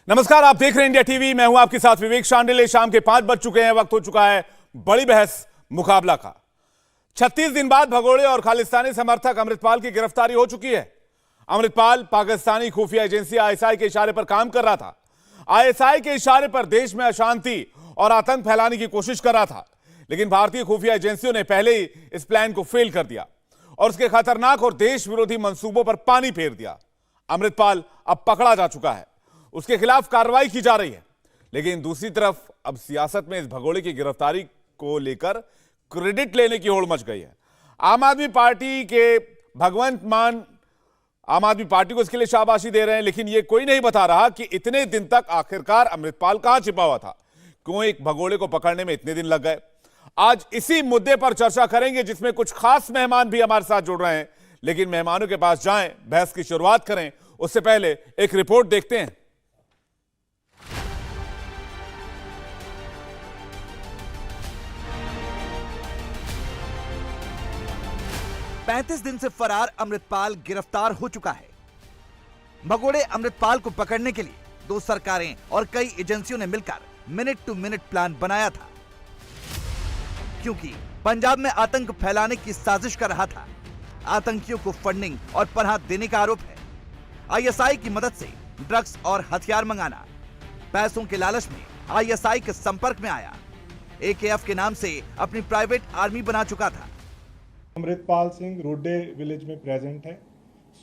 नमस्कार, आप देख रहे हैं इंडिया टीवी। मैं हूं आपके साथ विवेक शांडिल्य। शाम के 5 बज चुके हैं। वक्त हो चुका है बड़ी बहस मुकाबला का। 36 दिन बाद भगोड़े और खालिस्तानी समर्थक अमृतपाल की गिरफ्तारी हो चुकी है। अमृतपाल पाकिस्तानी खुफिया एजेंसी आईएसआई के इशारे पर काम कर रहा था। आईएसआई के इशारे पर देश में अशांति और आतंक फैलाने की कोशिश कर रहा था, लेकिन भारतीय खुफिया एजेंसियों ने पहले ही इस प्लान को फेल कर दिया और उसके खतरनाक और देश विरोधी मंसूबों पर पानी फेर दिया। अमृतपाल अब पकड़ा जा चुका है, उसके खिलाफ कार्रवाई की जा रही है, लेकिन दूसरी तरफ अब सियासत में इस भगोड़े की गिरफ्तारी को लेकर क्रेडिट लेने की होड़ मच गई है। आम आदमी पार्टी के भगवंत मान आम आदमी पार्टी को इसके लिए शाबाशी दे रहे हैं, लेकिन यह कोई नहीं बता रहा कि इतने दिन तक आखिरकार अमृतपाल कहां छिपा हुआ था, क्यों एक भगोड़े को पकड़ने में इतने दिन लग गए। आज इसी मुद्दे पर चर्चा करेंगे, जिसमें कुछ खास मेहमान भी हमारे साथ जुड़ रहे हैं। लेकिन मेहमानों के पास जाएं, बहस की शुरुआत करें, उससे पहले एक रिपोर्ट देखते हैं। पैंतीस दिन से फरार अमृतपाल गिरफ्तार हो चुका है। भगोड़े अमृतपाल को पकड़ने के लिए दो सरकारें और कई एजेंसियों ने मिलकर मिनट टू मिनट प्लान बनाया था, क्योंकि पंजाब में आतंक फैलाने की साजिश कर रहा था। आतंकियों को फंडिंग और पनाह देने का आरोप है। आईएसआई की मदद से ड्रग्स और हथियार मंगाना। पैसों के लालच में आईएसआई के संपर्क में आया। एकेएफ के नाम से अपनी प्राइवेट आर्मी बना चुका था। अमृतपाल सिंह रोडे विलेज में प्रेजेंट है।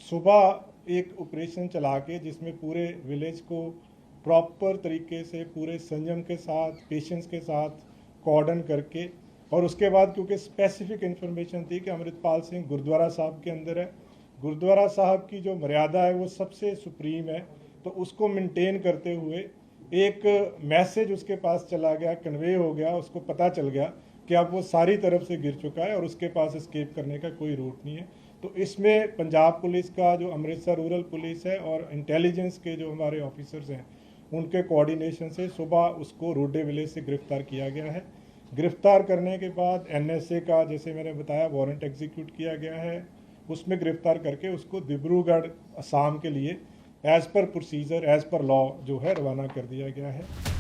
सुबह एक ऑपरेशन चला के जिसमें पूरे विलेज को प्रॉपर तरीके से पूरे संयम के साथ, पेशेंस के साथ कॉर्डन करके, और उसके बाद क्योंकि स्पेसिफिक इन्फॉर्मेशन थी कि अमृतपाल सिंह गुरुद्वारा साहब के अंदर है, गुरुद्वारा साहब की जो मर्यादा है वो सबसे सुप्रीम है, तो उसको मेंटेन करते हुए एक मैसेज उसके पास चला गया, कन्वे हो गया, उसको पता चल गया कि अब वो सारी तरफ से गिर चुका है और उसके पास एस्केप करने का कोई रूट नहीं है। तो इसमें पंजाब पुलिस का जो अमृतसर रूरल पुलिस है और इंटेलिजेंस के जो हमारे ऑफिसर्स हैं, उनके कोऑर्डिनेशन से सुबह उसको रोडे विलेज से गिरफ्तार किया गया है। गिरफ्तार करने के बाद एनएसए का, जैसे मैंने बताया, वारंट एग्जीक्यूट किया गया है। उसमें गिरफ्तार करके उसको डिब्रूगढ़ असम के लिए as per procedure, as per law जो है रवाना कर दिया गया है।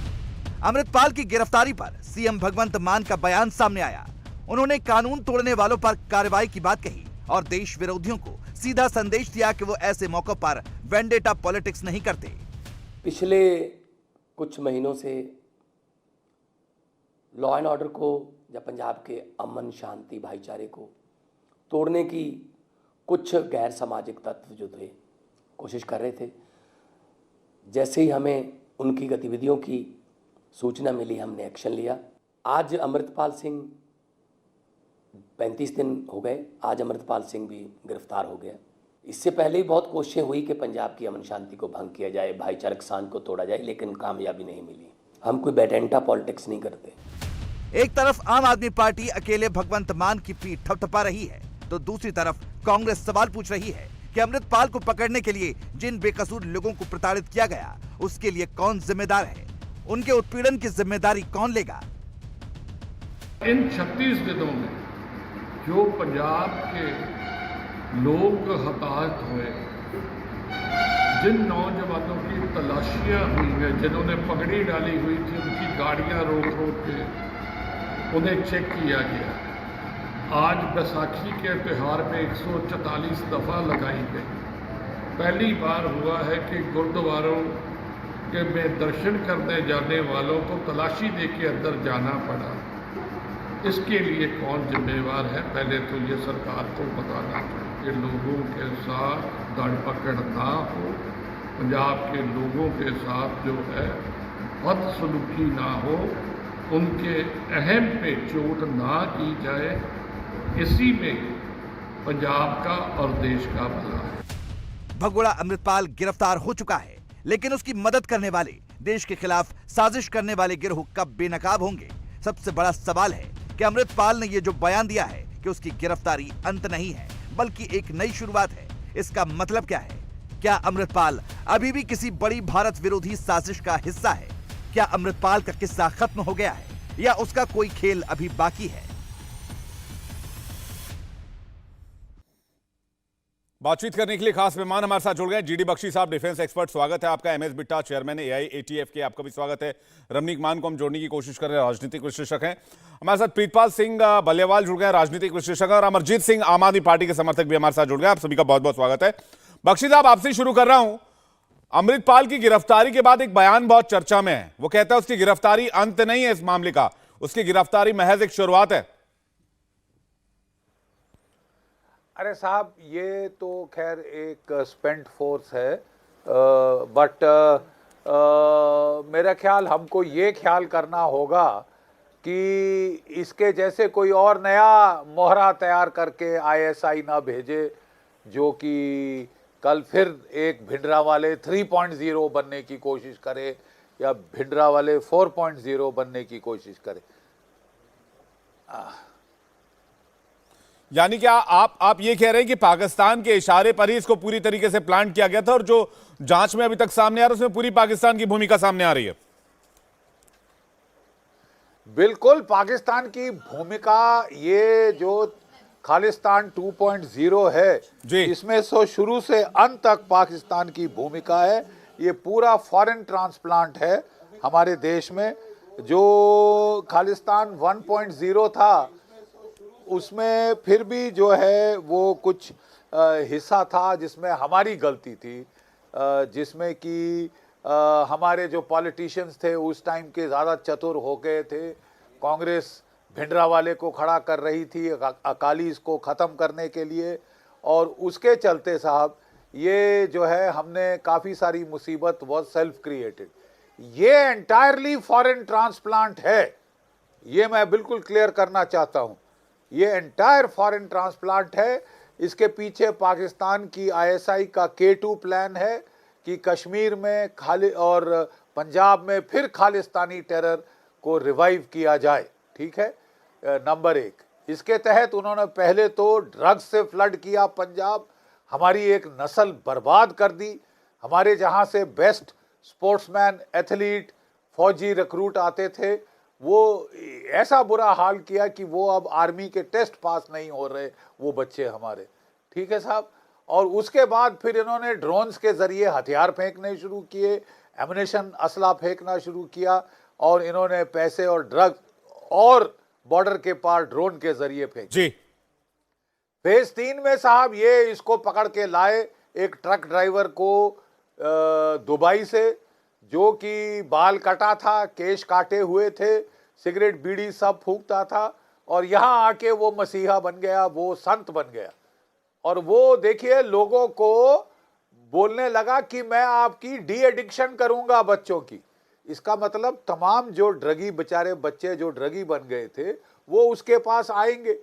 अमृतपाल की गिरफ्तारी पर सीएम भगवंत मान का बयान सामने आया। उन्होंने कानून तोड़ने वालों पर कार्रवाई की बात कही और देश विरोधियों को सीधा संदेश दिया कि वो ऐसे मौकों पर वेंडेटा पॉलिटिक्स नहीं करते। पिछले कुछ महीनों से लॉ एंड ऑर्डर को या पंजाब के अमन शांति भाईचारे को तोड़ने की कुछ गैर सामाजिक तत्व जो थे कोशिश कर रहे थे। जैसे ही हमें उनकी गतिविधियों की सूचना मिली, हमने एक्शन लिया। आज अमृतपाल सिंह 35 दिन हो गए, आज अमृतपाल सिंह भी गिरफ्तार हो गया। इससे पहले ही बहुत कोशिशें हुई कि पंजाब की अमन शांति को भंग किया जाए, भाईचारक सांझ को तोड़ा जाए, लेकिन कामयाबी नहीं मिली। हम कोई वेंडेटा पॉलिटिक्स नहीं करते। एक तरफ आम आदमी पार्टी अकेले भगवंत मान की पीठ थपथपा रही है, तो दूसरी तरफ कांग्रेस सवाल पूछ रही है कि अमृतपाल को पकड़ने के लिए जिन बेकसूर लोगों को प्रताड़ित किया गया, उसके लिए कौन जिम्मेदार है, उनके उत्पीड़न की जिम्मेदारी कौन लेगा। इन 36 दिनों में जो पंजाब के लोग हताहत हुए, जिन नौजवानों की तलाशियां हुई हैं, जिन्होंने पगड़ी डाली हुई थी, उनकी गाड़ियां रोक रोक के उन्हें चेक किया गया। आज बैसाखी के त्यौहार में 144 दफ़ा लगाई गई। पहली बार हुआ है कि गुरुद्वारों के में दर्शन करने जाने वालों को तलाशी दे के अंदर जाना पड़ा। इसके लिए कौन जिम्मेवार है? पहले तो ये सरकार को बताना चाहिए कि लोगों के साथ धरपकड़ ना हो, पंजाब के लोगों के साथ जो है बदसलूकी ना हो, उनके अहम पे चोट ना की जाए। इसी में पंजाब का और देश का भला है। भगोड़ा अमृतपाल गिरफ्तार हो चुका है, लेकिन उसकी मदद करने वाले, देश के खिलाफ साजिश करने वाले गिरोह कब बेनकाब होंगे? सबसे बड़ा सवाल है कि अमृतपाल ने यह जो बयान दिया है कि उसकी गिरफ्तारी अंत नहीं है बल्कि एक नई शुरुआत है, इसका मतलब क्या है? क्या अमृतपाल अभी भी किसी बड़ी भारत विरोधी साजिश का हिस्सा है? क्या अमृतपाल का किस्सा खत्म हो गया है या उसका कोई खेल अभी बाकी है? बातचीत करने के लिए खास मेहमान हमारे साथ जुड़ गए जीडी बख्शी साहब, डिफेंस एक्सपर्ट। स्वागत है आपका। एमएस बिट्टा, चेयरमैन एआईएटीएफ के, आपका भी स्वागत है। रमनीक मान को हम जोड़ने की कोशिश कर रहे हैं, राजनीतिक विश्लेषक हैं हमारे साथ। प्रीतपाल सिंह बल्लेवाल जुड़ गए, राजनीतिक विश्लेषक, और अमरजीत सिंह आम आदमी पार्टी के समर्थक भी हमारे साथ जुड़ गए। आप सभी का बहुत बहुत स्वागत है। बख्शी साहब, आपसे शुरू कर रहा हूं। अमृतपाल की गिरफ्तारी के बाद एक बयान बहुत चर्चा में है। वो कहता है उसकी गिरफ्तारी अंत नहीं है इस मामले का, उसकी गिरफ्तारी महज एक शुरुआत है। अरे साहब, ये तो खैर एक स्पेंट फोर्स है, बट मेरा ख्याल हमको ये ख्याल करना होगा कि इसके जैसे कोई और नया मोहरा तैयार करके आईएसआई ना भेजे, जो कि कल फिर एक भिंडरावाले 3.0 बनने की कोशिश करे या भिंडरावाले 4.0 बनने की कोशिश करे। यानी क्या आप ये कह रहे हैं कि पाकिस्तान के इशारे पर ही इसको पूरी तरीके से प्लान किया गया था, और जो जांच में अभी तक सामने आ रहा है उसमें पूरी पाकिस्तान की भूमिका सामने आ रही है? बिल्कुल पाकिस्तान की भूमिका, ये जो खालिस्तान 2.0 है जी, इसमें सो शुरू से अंत तक पाकिस्तान की भूमिका है। ये पूरा फॉरेन ट्रांसप्लांट है हमारे देश में। जो खालिस्तान 1.0 था उसमें फिर भी जो है वो कुछ हिस्सा था जिसमें हमारी गलती थी, जिसमें कि हमारे जो पॉलिटिशियंस थे उस टाइम के ज़्यादा चतुर हो गए थे। कांग्रेस भिंडरावाले को खड़ा कर रही थी अकाली इसको ख़त्म करने के लिए, और उसके चलते साहब ये जो है हमने काफ़ी सारी मुसीबत वॉज सेल्फ क्रिएटेड। ये एंटायरली फॉरेन ट्रांसप्लांट है, ये मैं बिल्कुल क्लियर करना चाहता हूँ। ये एंटायर फॉरेन ट्रांसप्लांट है। इसके पीछे पाकिस्तान की आईएसआई का K2 प्लान है कि कश्मीर में खाली और पंजाब में फिर खालिस्तानी टेरर को रिवाइव किया जाए। ठीक है, नंबर 1। इसके तहत उन्होंने पहले तो ड्रग्स से फ्लड किया पंजाब, हमारी एक नस्ल बर्बाद कर दी। हमारे जहाँ से बेस्ट स्पोर्ट्समैन, एथलीट, फौजी रिक्रूट आते थे, वो ऐसा बुरा हाल किया कि वो अब आर्मी के टेस्ट पास नहीं हो रहे वो बच्चे हमारे। ठीक है साहब, और उसके बाद फिर इन्होंने ड्रोन्स के ज़रिए हथियार फेंकने शुरू किए, एमुनेशन, असला फेंकना शुरू किया, और इन्होंने पैसे और ड्रग और बॉर्डर के पार ड्रोन के ज़रिए फेंके जी। फेज 3 में साहब ये इसको पकड़ के लाए, एक ट्रक ड्राइवर को दुबई से, जो कि बाल कटा था, केश काटे हुए थे, सिगरेट बीड़ी सब फूंकता था, और यहाँ आके वो मसीहा बन गया, वो संत बन गया। और वो देखिए लोगों को बोलने लगा कि मैं आपकी डी एडिक्शन करूंगा बच्चों की। इसका मतलब तमाम जो ड्रगी बेचारे बच्चे जो ड्रगी बन गए थे वो उसके पास आएंगे,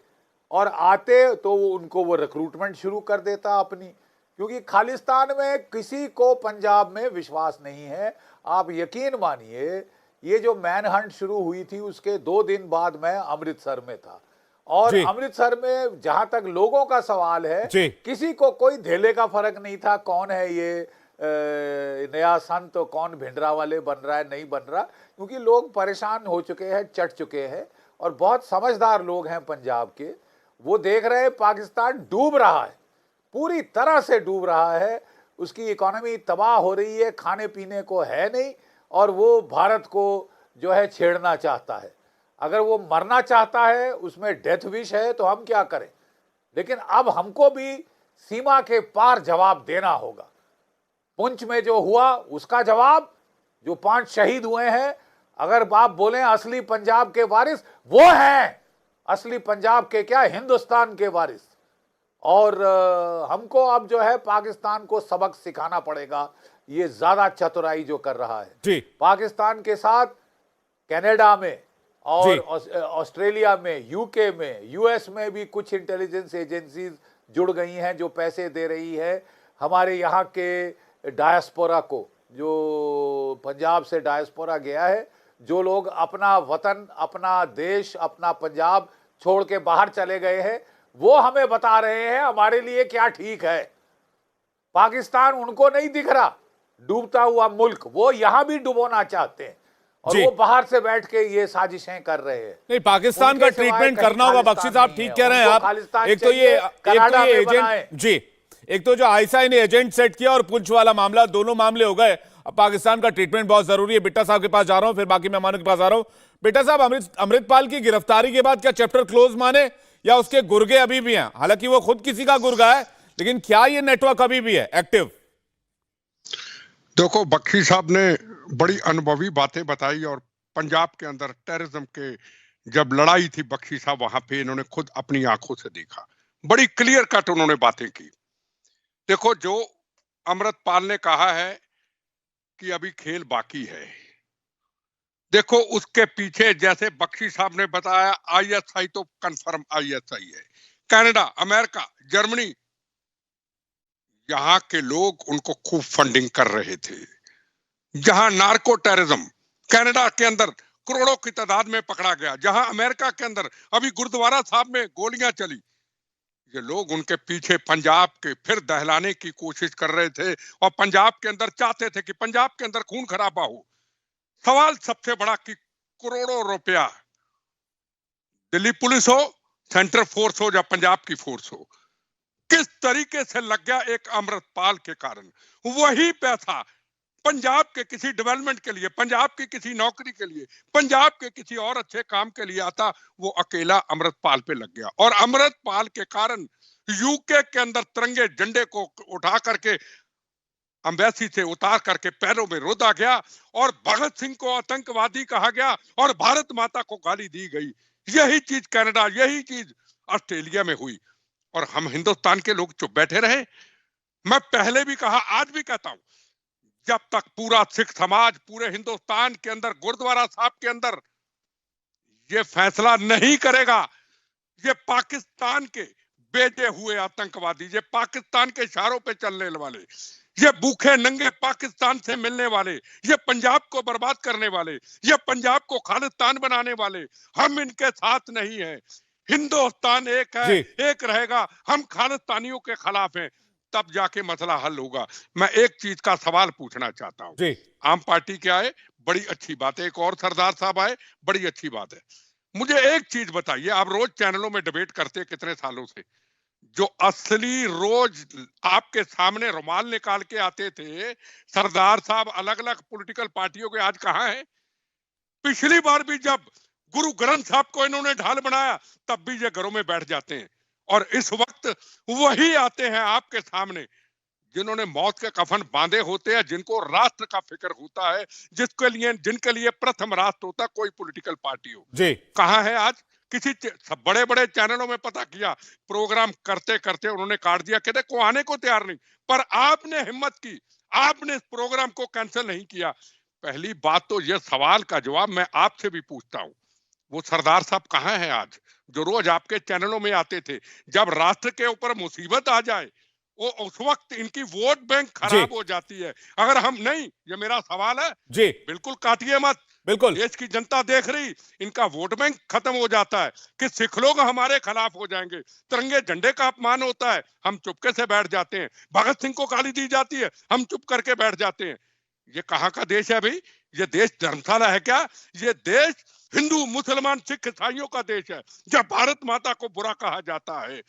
और आते तो उनको वो रिक्रूटमेंट शुरू कर देता अपनी, क्योंकि खालिस्तान में किसी को पंजाब में विश्वास नहीं है। आप यकीन मानिए, ये जो मैन हंट शुरू हुई थी उसके 2 दिन बाद मैं अमृतसर में था, और अमृतसर में जहां तक लोगों का सवाल है, किसी को कोई धेले का फर्क नहीं था कौन है ये नया संत, कौन भिंडरावाले बन रहा है नहीं बन रहा, क्योंकि लोग परेशान हो चुके हैं, चट चुके हैं, और बहुत समझदार लोग हैं पंजाब के। वो देख रहे हैं पाकिस्तान डूब रहा है, पूरी तरह से डूब रहा है, उसकी इकोनॉमी तबाह हो रही है, खाने पीने को है नहीं, और वो भारत को जो है छेड़ना चाहता है। अगर वो मरना चाहता है, उसमें डेथ विश है, तो हम क्या करें। लेकिन अब हमको भी सीमा के पार जवाब देना होगा। पुंछ में जो हुआ उसका जवाब, जो 5 शहीद हुए हैं, अगर आप बोलें असली पंजाब के वारिस वो हैं, असली पंजाब के क्या, हिंदुस्तान के वारिस। और हमको अब जो है पाकिस्तान को सबक सिखाना पड़ेगा, ये ज्यादा चतुराई जो कर रहा है जी। पाकिस्तान के साथ कनाडा में और ऑस्ट्रेलिया में, यूके में, यूएस में भी कुछ इंटेलिजेंस एजेंसीज जुड़ गई हैं जो पैसे दे रही है हमारे यहाँ के डायस्पोरा को, जो पंजाब से डायस्पोरा गया है, जो लोग अपना वतन, अपना देश, अपना पंजाब छोड़ के बाहर चले गए हैं, वो हमें बता रहे हैं हमारे लिए क्या ठीक है। पाकिस्तान उनको नहीं दिख रहा डूबता हुआ मुल्क, वो यहां भी डुबोना चाहते हैं, और वो बाहर से बैठ के ये साजिशें कर रहे हैं। नहीं, पाकिस्तान का ट्रीटमेंट करना होगा। बख्शी साहब ठीक कह रहे हैं आप। एक तो ये एजेंट जी, एक तो जो आईएसआई ने एजेंट सेट किया और पुंछ वाला मामला, दोनों मामले हो गए। अब पाकिस्तान का ट्रीटमेंट बहुत जरूरी है। बिट्टा साहब के पास जा रहा हूं, फिर बाकी मेहमानों के पास आ रहा हूं। बिट्टा साहब, अमृतपाल की गिरफ्तारी के बाद क्या चैप्टर क्लोज माने या उसके गुर्गे अभी भी हैं? हालांकि वो खुद किसी का गुर्गा है, लेकिन क्या ये नेटवर्क अभी भी है एक्टिव? देखो, बख्शी साहब ने बड़ी अनुभवी बातें बताई और पंजाब के अंदर टेररिज्म के जब लड़ाई थी, बख्शी साहब वहां पे इन्होंने खुद अपनी आंखों से देखा। बड़ी क्लियर कट उन्होंने बातें की। देखो, जो अमृतपाल ने कहा है कि अभी खेल बाकी है, देखो उसके पीछे जैसे बख्शी साहब ने बताया, आईएसआई तो कंफर्म आईएसआई है। कनाडा, अमेरिका, जर्मनी, यहां के लोग उनको खूब फंडिंग कर रहे थे। जहां नार्को टेररिज्म कनाडा के अंदर करोड़ों की तादाद में पकड़ा गया, जहां अमेरिका के अंदर अभी गुरुद्वारा साहब में गोलियां चली, ये लोग उनके पीछे पंजाब के फिर दहलाने की कोशिश कर रहे थे और पंजाब के अंदर चाहते थे कि पंजाब के अंदर खून खराबा हो। सवाल सबसे बड़ा कि करोड़ों रुपया दिल्ली पुलिस हो, सेंट्रल फोर्स हो या पंजाब की फोर्स हो, किस तरीके से लग गया एक अमृतपाल के कारण। वही पैसा पंजाब के किसी डेवलपमेंट के लिए, पंजाब की किसी नौकरी के लिए, पंजाब के किसी और अच्छे काम के लिए आता, वो अकेला अमृतपाल पे लग गया। और अमृतपाल के कारण यूके के अंदर तिरंगे झंडे को उठा करके एम्बेसी से उतार करके पैरों में रोदा गया और भगत सिंह को आतंकवादी कहा गया और भारत माता को गाली दी गई। यही चीज कनाडा, यही चीज ऑस्ट्रेलिया में हुई और हम हिंदुस्तान के लोग चुप बैठे रहे। मैं पहले भी कहा, आज भी कहता हूं, जब तक पूरा सिख समाज पूरे हिंदुस्तान के अंदर गुरुद्वारा साहब के अंदर ये फैसला नहीं करेगा, ये पाकिस्तान के बेटे हुए आतंकवादी, ये पाकिस्तान के इशारों पे चलने वाले, ये भूखे नंगे पाकिस्तान से मिलने वाले, ये पंजाब को बर्बाद करने वाले, ये पंजाब को खालिस्तान बनाने वाले, हम इनके साथ नहीं हैं। हिंदुस्तान एक है, एक रहेगा। हम खालिस्तानियों के खिलाफ हैं, तब जाके मसला हल होगा। मैं एक चीज का सवाल पूछना चाहता हूं। आम पार्टी के आए, बड़ी अच्छी बात है। एक और सरदार साहब आए, बड़ी अच्छी बात है। मुझे एक चीज बताइए, आप रोज चैनलों में डिबेट करते कितने सालों से, जो असली रोज आपके सामने रुमाल निकाल के आते थे सरदार साहब अलग अलग पॉलिटिकल पार्टियों के, आज कहां है? पिछली बार भी जब गुरु ग्रंथ साहब को इन्होंने ढाल बनाया, तब भी ये घरों में बैठ जाते हैं और इस वक्त वही आते हैं आपके सामने जिन्होंने मौत के कफन बांधे होते हैं, जिनको राष्ट्र का फिक्र होता है, जिनके लिए प्रथम राष्ट्र होता है, कोई पॉलिटिकल पार्टी हो। कहां है आज? किसी बड़े बड़े चैनलों में पता किया, प्रोग्राम करते करते उन्होंने काट दिया, कहते को आने को तैयार नहीं। पर आपने हिम्मत की, आपने इस प्रोग्राम को कैंसिल नहीं किया। पहली बात तो यह सवाल का जवाब मैं आपसे भी पूछता हूं, वो सरदार साहब कहां हैं आज, जो रोज आपके चैनलों में आते थे? जब राष्ट्र के ऊपर मुसीबत आ जाए, वो उस वक्त इनकी वोट बैंक खराब हो जाती है। अगर हम नहीं, ये मेरा सवाल है जी, बिल्कुल काटिए मत, बिल्कुल, देश की जनता देख रही, इनका वोट बैंक खत्म हो जाता है कि सिख लोग हमारे खिलाफ हो जाएंगे, तिरंगे झंडे का अपमान होता है, हम चुपके से बैठ जाते हैं, भगत सिंह को गाली दी जाती है, हम चुप करके बैठ जाते हैं। ये कहां का देश है भाई? ये देश धर्मशाला है क्या? ये देश हिंदू, मुसलमान, सिख, ईसाइयों का देश है, जब भारत माता को बुरा कहा जाता है,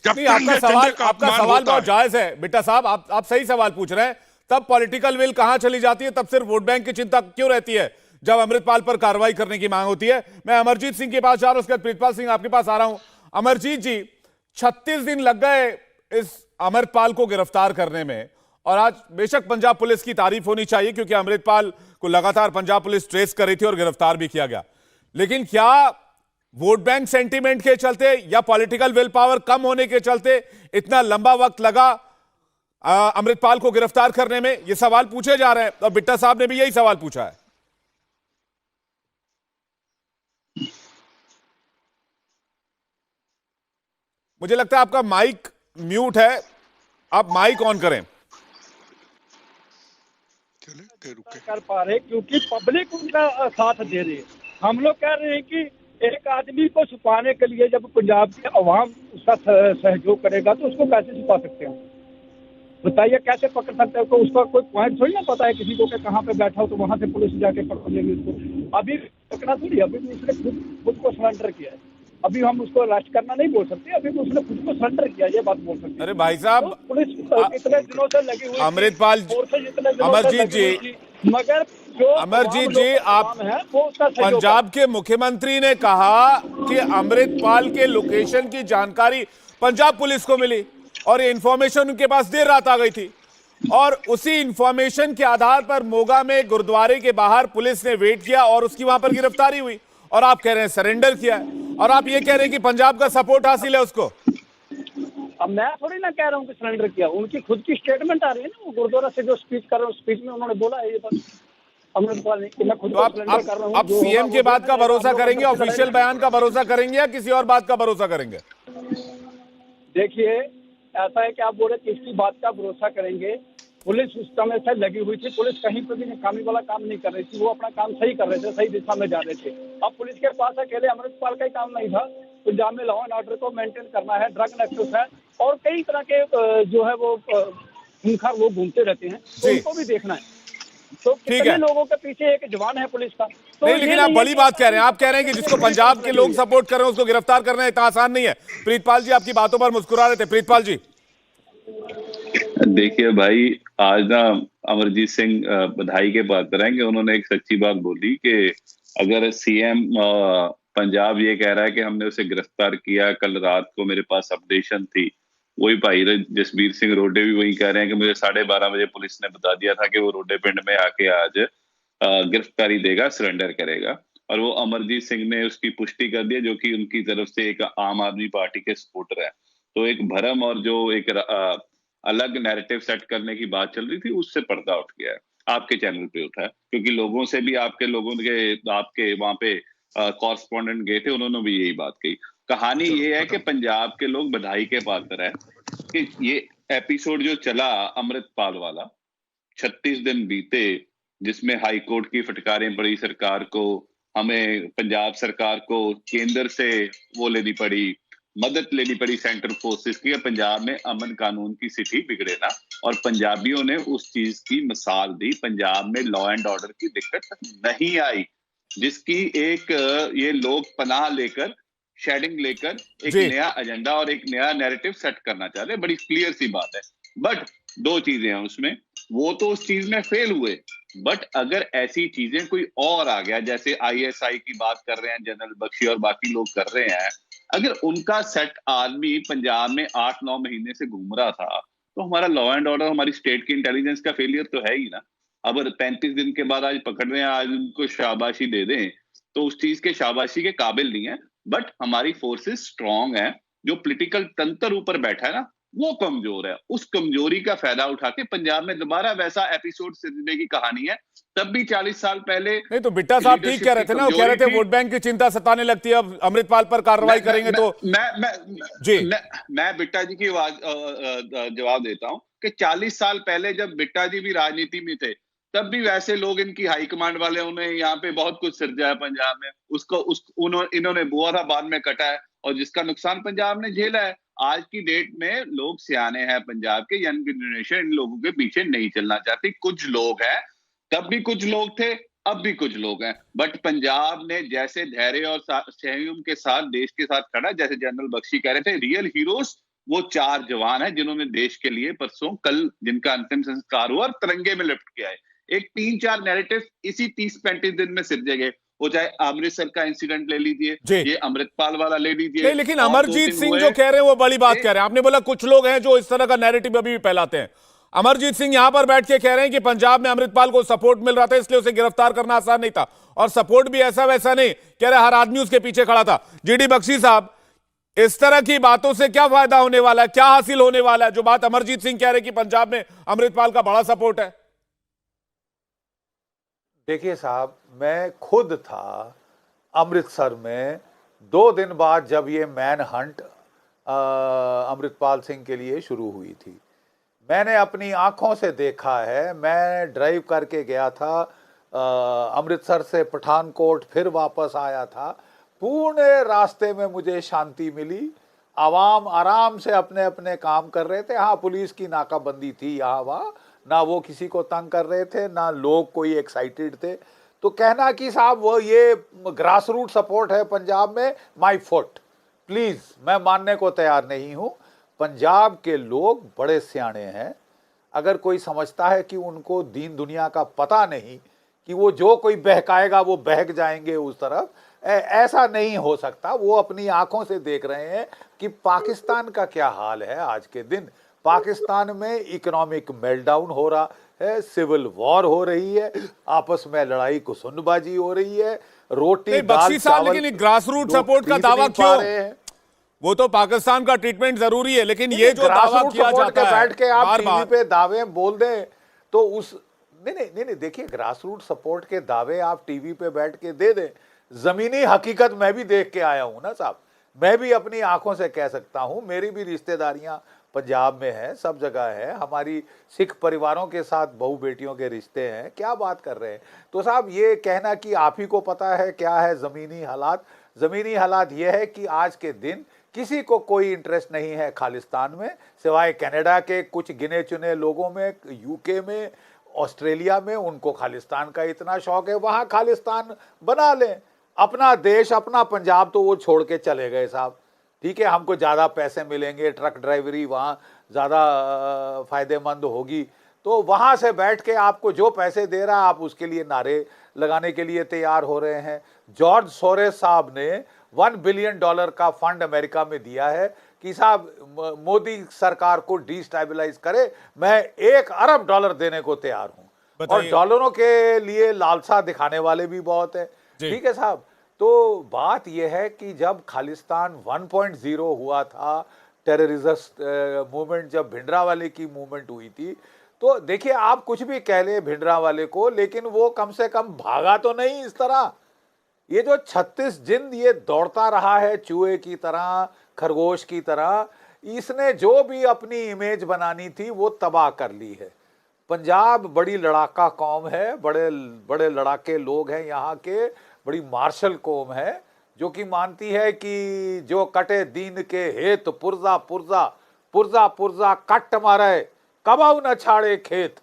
जब आपका सवाल बहुत जायज है बिट्टा साहब, आप सही सवाल पूछ रहे हैं। तब पॉलिटिकल विल कहां चली जाती है? तब सिर्फ वोट बैंक की चिंता क्यों रहती है जब अमृतपाल पर कार्रवाई करने की मांग होती है? मैं अमरजीत सिंह के पास जा रहा हूं, उसके बाद प्रीतपाल सिंह आपके पास आ रहा हूं। अमरजीत जी, 36 दिन लग गए इस अमृतपाल को गिरफ्तार करने में, और आज बेशक पंजाब पुलिस की तारीफ होनी चाहिए क्योंकि अमृतपाल को लगातार पंजाब पुलिस ट्रेस कर रही थी और गिरफ्तार भी किया गया, लेकिन क्या वोट बैंक सेंटीमेंट के चलते या पॉलिटिकल विल पावर कम होने के चलते इतना लंबा वक्त लगा अमृतपाल को गिरफ्तार करने में? ये सवाल पूछे जा रहे हैं और बिट्टा साहब ने भी यही सवाल पूछा है। मुझे लगता है आपका माइक म्यूट है, आप माइक ऑन करें। कर पा रहे क्योंकि पब्लिक उनका साथ दे रही है। हम लोग कह रहे हैं कि एक आदमी को छुपाने के लिए जब पंजाब की अवाम उसका सहयोग करेगा तो उसको कैसे छुपा सकते हैं? बताइए, कैसे पकड़ सकते हैं? उसका कोई पॉइंट थोड़ी ना पता है किसी को कि कहाँ पे बैठा हो तो वहां से पुलिस जाके पकड़ लेगी उसको। अभी पकड़ा थोड़ी, अभी भी उसने खुद को सरेंडर किया है। अभी हम उसको अरेस्ट करना नहीं बोल सकते, अभी तो उसने खुद को सरेंडर किया, ये बात बोल सकते हैं। अरे भाई साहब, तो पुलिस इतने दिनों से लगी हुई थी, अमृतपाल फोर्सेज इतने दिनों से अमरजीत लगी हुई जी, थी, मगर जो अमरजीत जी, आप है वो उसका सहयोग पंजाब के मुख्यमंत्री ने कहा कि अमृतपाल के लोकेशन की जानकारी पंजाब पुलिस को मिली और ये इंफॉर्मेशन उनके पास देर रात आ गई थी, और उसी इंफॉर्मेशन के आधार पर मोगा में गुरुद्वारे के बाहर पुलिस ने वेट किया और उसकी वहां पर गिरफ्तारी हुई, और आप कह रहे हैं सरेंडर किया है, और आप ये कह रहे हैं कि पंजाब का सपोर्ट हासिल है उसको। अब मैं थोड़ी ना कह रहा हूँ कि सरेंडर किया, उनकी खुद की स्टेटमेंट आ रही है ना, वो गुरुद्वारा से जो स्पीच कर रहे हैं उस स्पीच में उन्होंने बोला है ये बात, अमृतपाल ने, कि मैं खुद तो को आप सरेंडर कर रहा हूँ। आप सीएम के बात का भरोसा करेंगे, ऑफिशियल बयान का भरोसा करेंगे, या किसी और बात का भरोसा करेंगे? देखिए, ऐसा है कि आप बोले किसकी बात का भरोसा करेंगे, पुलिस उस समय से लगी हुई थी, पुलिस कहीं पर भी नाकामी वाला काम नहीं कर रही थी, वो अपना काम सही कर रहे थे, सही दिशा में जा रहे थे। अब पुलिस के पास अकेले अमृतपाल का ही काम नहीं था, पंजाब में लॉ एंड ऑर्डर को मेंटेन करना है, ड्रग नेक्सस है, और कई तरह के जो है वो खूंखार लोग घूमते रहते हैं, तो उनको भी देखना है। तो कितने लोगों के पीछे एक जवान है पुलिस का, तो नहीं, लेकिन आप बड़ी बात कह रहे हैं, आप कह रहे हैं कि जिसको पंजाब के लोग सपोर्ट कर रहे हैं उसको गिरफ्तार करना इतना आसान नहीं है। प्रीतपाल जी आपकी बातों पर मुस्कुरा रहे थे। प्रीतपाल जी, देखिए भाई, आज ना अमरजीत सिंह बधाई के पात्र हैं कि उन्होंने एक सच्ची बात बोली कि अगर सीएम पंजाब ये कह रहा है कि हमने उसे गिरफ्तार किया, कल रात को मेरे पास अपडेशन थी, वही भाई जसबीर सिंह रोडे भी वही कह रहे हैं कि मुझे 12:30 बजे पुलिस ने बता दिया था कि वो रोडे पिंड में आके आज गिरफ्तारी देगा, सरेंडर करेगा, और वो अमरजीत सिंह ने उसकी पुष्टि कर दी, जो कि उनकी तरफ से एक आम आदमी पार्टी के सपोर्टर है। तो एक भरम और जो एक अलग नैरेटिव सेट करने की बात चल रही थी, उससे पर्दा उठ गया है, आपके चैनल पे उठा है, क्योंकि लोगों से भी आपके वहां पे कॉरेस्पॉन्डेंट गए थे, उन्होंने भी यही बात कही। कहानी ये है कि पंजाब के लोग बधाई के पात्र है कि ये एपिसोड जो चला अमृतपाल वाला, 36 दिन बीते, जिसमें हाई कोर्ट की फटकारें पड़ी सरकार को, हमें पंजाब सरकार को केंद्र से वो लेनी पड़ी, मदद लेनी पड़ी सेंट्रल फोर्सेस की, पंजाब में अमन कानून की स्थिति बिगड़े ना, और पंजाबियों ने उस चीज की मिसाल दी। पंजाब में लॉ एंड ऑर्डर की दिक्कत नहीं आई, जिसकी एक ये लोग पनाह लेकर, शेडिंग लेकर एक नया एजेंडा और एक नया नैरेटिव सेट करना चाहते हैं। बड़ी क्लियर सी बात है, बट दो चीजें हैं उसमें, वो तो उस चीज में फेल हुए, बट अगर ऐसी चीजें कोई और आ गया, जैसे आईएसआई की बात कर रहे हैं जनरल बख्शी और बाकी लोग कर रहे हैं, अगर उनका सेट आदमी पंजाब में 8-9 महीने से घूम रहा था, तो हमारा लॉ एंड ऑर्डर, हमारी स्टेट की इंटेलिजेंस का फेलियर तो है ही ना। अब 35 दिन के बाद आज पकड़ रहे हैं, आज उनको शाबाशी दे दें, तो उस चीज के शाबाशी के काबिल नहीं है। बट हमारी फोर्सेस स्ट्रांग है, जो पॉलिटिकल तंत्र ऊपर बैठा है ना, वो कमजोर है। उस कमजोरी का फायदा उठा के पंजाब में दोबारा वैसा एपिसोड सिरजने की कहानी है। तब भी 40 साल पहले नहीं तो बिट्टा साहब ठीक कह रहे थे ना, वो कह रहे थे वोट बैंक की चिंता सताने लगती है, अब अमृतपाल पर कार्रवाई करेंगे तो मैं बिट्टा जी की जवाब देता हूं कि 40 साल पहले जब बिट्टा जी भी राजनीति में थे, तब भी वैसे लोग, इनकी हाईकमांड वाले, उन्हें यहाँ पे बहुत कुछ सिरजा है पंजाब में, इन्होंने बोआ था, बाद में कटा है, और जिसका नुकसान पंजाब ने झेला है। आज की डेट में लोग सियाने हैं, पंजाब के यंग जनरेशन इन लोगों के पीछे नहीं चलना चाहती। कुछ लोग हैं, तब भी कुछ लोग थे, अब भी कुछ लोग हैं, बट पंजाब ने जैसे धैर्य और संयम के साथ देश के साथ खड़ा, जैसे जनरल बख्शी कह रहे थे, रियल हीरोज वो 4 जवान हैं जिन्होंने देश के लिए परसों कल जिनका अंतिम संस्कार हुआ और तिरंगे में लिपट के आए। एक 3-4 नैरेटिव इसी 30-35 दिन में सिरजे गए, वो चाहे अमृतसर का इंसिडेंट ले लीजिए, ये अमृतपाल वाला ले लीजिए। लेकिन अमरजीत सिंह जो कह रहे हैं वो बड़ी बात कह रहे हैं। आपने बोला कुछ लोग हैं जो इस तरह का नैरेटिव अभी भी फैलाते हैं। अमरजीत सिंह यहां पर बैठ के कह रहे हैं कि पंजाब में अमृतपाल को सपोर्ट मिल रहा था, इसलिए उसे गिरफ्तार करना आसान नहीं था, और सपोर्ट भी ऐसा वैसा नहीं, कह रहे हर आदमी उसके पीछे खड़ा था। जीडी बख्शी साहब, इस तरह की बातों से क्या फायदा होने वाला है, क्या हासिल होने वाला है, जो बात अमरजीत सिंह कह रहे हैं कि पंजाब में अमृतपाल का बड़ा सपोर्ट है? देखिए साहब, मैं खुद था अमृतसर में 2 दिन बाद जब ये मैन हंट अमृतपाल सिंह के लिए शुरू हुई थी। मैंने अपनी आंखों से देखा है, मैं ड्राइव करके गया था अमृतसर से पठानकोट, फिर वापस आया था। पूरे रास्ते में मुझे शांति मिली, आवाम आराम से अपने अपने काम कर रहे थे। हाँ, पुलिस की नाकाबंदी थी यहाँ वहाँ, ना वो किसी को तंग कर रहे थे, ना लोग कोई एक्साइटेड थे। तो कहना कि साहब वो ये ग्रास रूट सपोर्ट है पंजाब में, माय फुट, प्लीज, मैं मानने को तैयार नहीं हूं। पंजाब के लोग बड़े सियाने हैं। अगर कोई समझता है कि उनको दीन दुनिया का पता नहीं, कि वो जो कोई बहकाएगा वो बहक जाएंगे उस तरफ, ऐसा नहीं हो सकता। वो अपनी आंखों से देख रहे हैं कि पाकिस्तान का क्या हाल है आज के दिन। पाकिस्तान में इकोनॉमिक मेल्टडाउन हो रहा है, सिविल वॉर हो रही है, आपस में लड़ाई कुसुनबाजी हो रही है, रोटी दाल चावल, लेकिन ग्रास रूट सपोर्ट का दावा क्यों? वो तो पाकिस्तान का ट्रीटमेंट जरूरी है, लेकिन ये जो दावा किया जाता है बैठ के आप टीवी पे दावे बोल दें तो उस नहीं, देखिए, ग्रास रूट सपोर्ट के दावे आप टीवी पे बैठ के दे दें, जमीनी हकीकत मैं भी देख के आया हूं ना साहब। मैं भी अपनी आंखों से कह सकता हूं, मेरी भी रिश्तेदारियां पंजाब में है, सब जगह है, हमारी सिख परिवारों के साथ बहू बेटियों के रिश्ते हैं। क्या बात कर रहे हैं? तो साहब ये कहना कि आप ही को पता है क्या है जमीनी हालात ये है कि आज के दिन किसी को कोई इंटरेस्ट नहीं है खालिस्तान में, सिवाय कनाडा के कुछ गिने चुने लोगों में, यूके में, ऑस्ट्रेलिया में। उनको खालिस्तान का इतना शौक है, वहां खालिस्तान बना लें। अपना देश, अपना पंजाब तो वो छोड़ के चले गए साहब। ठीक है, हमको ज़्यादा पैसे मिलेंगे, ट्रक ड्राइवरी वहाँ ज़्यादा फायदेमंद होगी, तो वहाँ से बैठ के आपको जो पैसे दे रहा है आप उसके लिए नारे लगाने के लिए तैयार हो रहे हैं। जॉर्ज सोरेस साहब ने $1 बिलियन का फंड अमेरिका में दिया है कि साहब मोदी सरकार को डिस्टेबलाइज करे, मैं $1 अरब देने को तैयार हूँ। और डॉलरों के लिए लालसा दिखाने वाले भी बहुत है। ठीक है साहब, तो बात यह है कि जब खालिस्तान 1.0 हुआ था, टेररिस्ट मूवमेंट, जब भिंडरावाले की मूवमेंट हुई थी, तो देखिए आप कुछ भी कह ले भिंडरावाले को, लेकिन वो कम से कम भागा तो नहीं इस तरह। ये जो 36 दिन ये दौड़ता रहा है चूहे की तरह, खरगोश की तरह, इसने जो भी अपनी इमेज बनानी थी वो तबाह कर ली है। पंजाब बड़ी लड़ाका कौम है, बड़े बड़े लड़ाके लोग हैं यहाँ के, बड़ी मार्शल कौम है जो कि मानती है कि जो कटे दीन के हेत पुरजा पुरजा पुरजा पुरजा कट मारे कबाऊ न छाड़े खेत।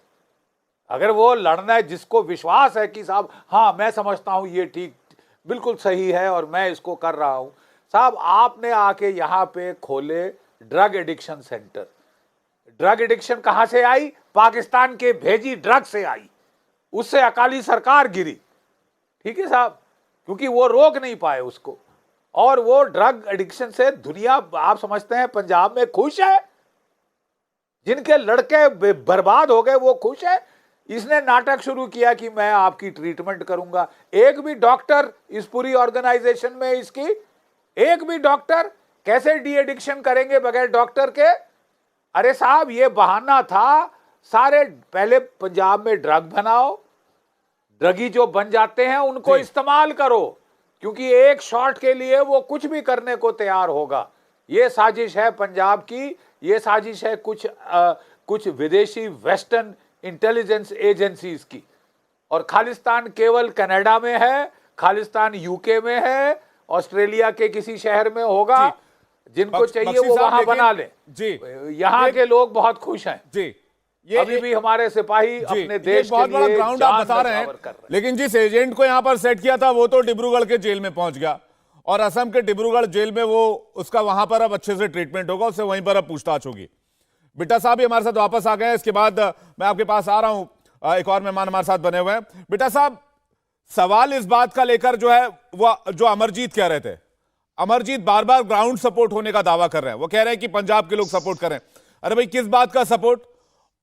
अगर वो लड़ना है, जिसको विश्वास है कि साहब हाँ मैं समझता हूँ ये ठीक बिल्कुल सही है और मैं इसको कर रहा हूँ, साहब आपने आके यहाँ पे खोले drug addiction centre. Drug addiction कहाँ से आई? पाकिस्तान के भेजी ड्रग से आई, उससे अकाली सरकार गिरी। ठीक है साहब, क्योंकि वो रोक नहीं पाए उसको, और वो ड्रग एडिक्शन से दुनिया आप समझते हैं पंजाब में खुश है? जिनके लड़के बर्बाद हो गए वो खुश है? इसने नाटक शुरू किया कि मैं आपकी ट्रीटमेंट करूंगा। एक भी डॉक्टर इस पूरी ऑर्गेनाइजेशन में, इसकी एक भी डॉक्टर कैसे डी एडिक्शन करेंगे बगैर डॉक्टर के? अरे साहब ये बहाना था, सारे पहले पंजाब में ड्रग बनाओ, ड्रगी जो बन जाते हैं उनको इस्तेमाल करो, क्योंकि एक शॉट के लिए वो कुछ भी करने को तैयार होगा। ये साजिश है पंजाब की, ये साजिश है कुछ विदेशी वेस्टर्न इंटेलिजेंस एजेंसीज की। और खालिस्तान केवल कनाडा में है, खालिस्तान यूके में है, ऑस्ट्रेलिया के किसी शहर में होगा। जिनको चाहिए वो वहां बना ले जी। यहाँ के लोग बहुत खुश हैं जी। ये अभी भी हमारे सिपाही अपने देश बहुत बड़ा ग्राउंड आप बता रहे हैं, लेकिन जिस एजेंट को यहाँ पर सेट किया था वो तो डिब्रूगढ़ के जेल में पहुंच गया, और असम के डिब्रूगढ़ जेल में वो उसका वहां पर अब अच्छे से ट्रीटमेंट होगा, उससे वहीं पर अब पूछताछ होगी। बिट्टा साहब भी हमारे साथ वापस आ गए हैं। इसके बाद मैं आपके पास आ रहा हूं, एक और मेहमान हमारे साथ बने हुए हैं। बिट्टा साहब, सवाल इस बात का लेकर जो है वो जो अमरजीत कह रहे थे, अमरजीत बार बार ग्राउंड सपोर्ट होने का दावा कर रहे हैं। वो कह रहे हैं कि पंजाब के लोग सपोर्ट करें। अरे भाई किस बात का सपोर्ट?